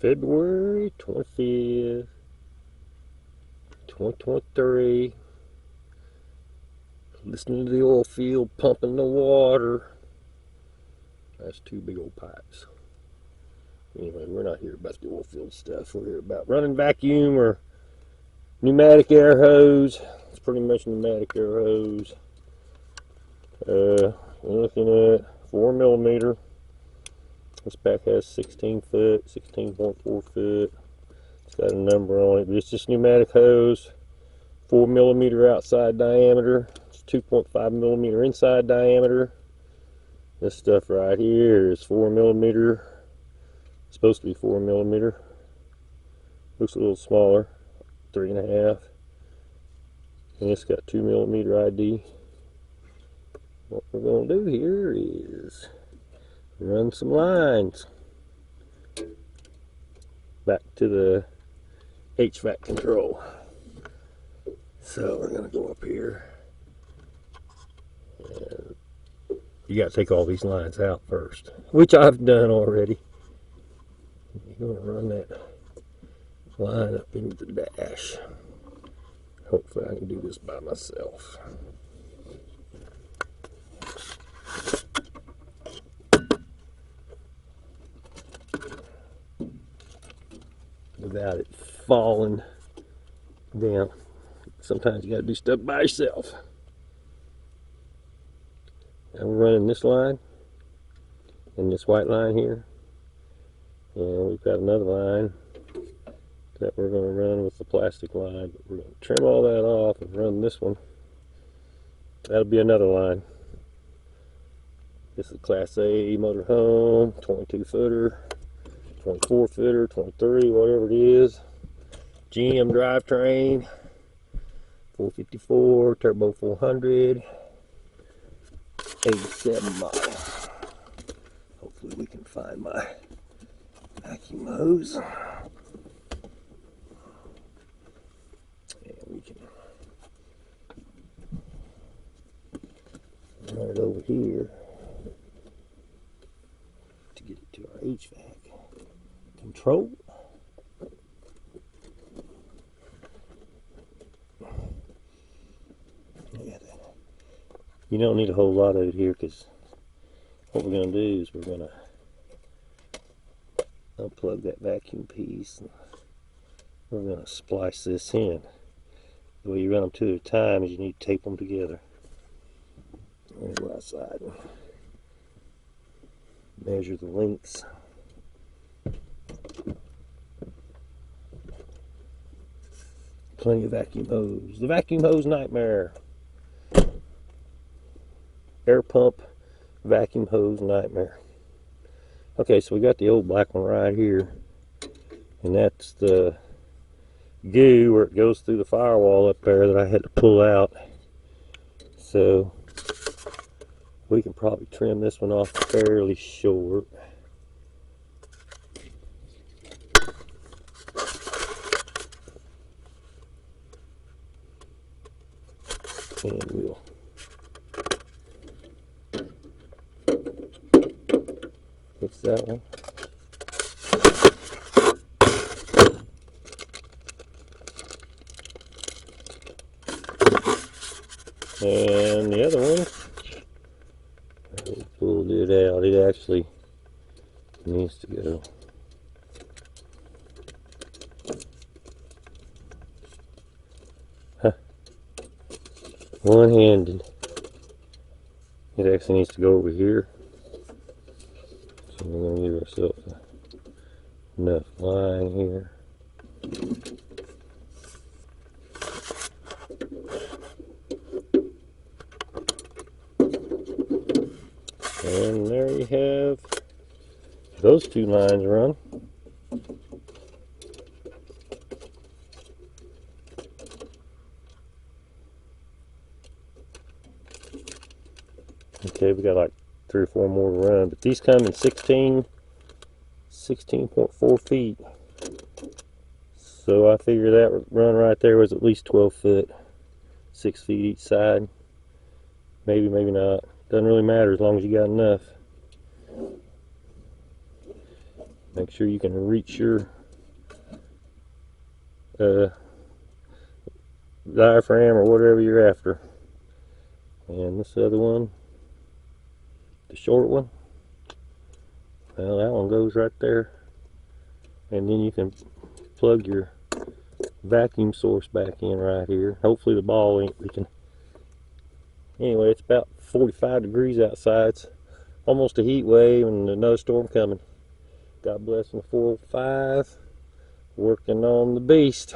February 25th, 2023. Listening to the oil field pumping the water. That's two big old pipes. Anyway, we're not here about the oil field stuff. We're here about running vacuum or pneumatic air hose. It's pretty much pneumatic air hose. We're looking at 4mm. This back has 16 foot, 16.4 foot. It's got a number on it, but it's just pneumatic hose. 4mm outside diameter. It's 2.5mm inside diameter. This stuff right here is 4mm. It's supposed to be 4mm. Looks a little smaller, 3.5. And it's got 2mm ID. What we're going to do here is run some lines back to the H-Vac control. So we're going to go up here. And you got to take all these lines out first, which I've done already. You're going to run that line up into the dash. Hopefully I can do this by myself. Without it falling down. Sometimes you got to do stuff by yourself. Now we're running this line and this white line here. And we've got another line that we're going to run with the plastic line. But we're going to trim all that off and run this one. That'll be another line. This is Class A motorhome, 22 footer, 24 footer, 23, whatever it is. GM drivetrain, 454, turbo 400, 87 model. Hopefully we can find my vacuum hose. And we can run it over here to get it to our H-Vac control. You don't need a whole lot of it here, because what we're going to do is we're going to unplug that vacuum piece and we're going to splice this in. The way you run them two at a time is you need to tape them together. And go outside and measure the lengths. Plenty of vacuum hose. The vacuum hose nightmare. Air pump vacuum hose nightmare. Okay, so we got the old black one right here, and that's the goo where it goes through the firewall up there that I had to pull out. So we can probably trim this one off fairly short. And we'll fix that one. And the other one, I pulled it out. It actually needs to go. Huh. One-handed. It actually needs to go over here. So we're going to give ourselves enough line here. And there you have those two lines run. Okay, we got like 3 or 4 more to run, but these come in 16.4 feet. So I figure that run right there was at least 12 foot, 6 feet each side. Maybe, maybe not. Doesn't really matter as long as you got enough. Make sure you can reach your diaphragm or whatever you're after. And this other one, the short one, well, that one goes right there. And then you can plug your vacuum source back in right here. Hopefully the ball ain't leaking. Anyway, it's about 45 degrees outside. It's almost a heat wave and another storm coming. God bless in 405. Working on the beast.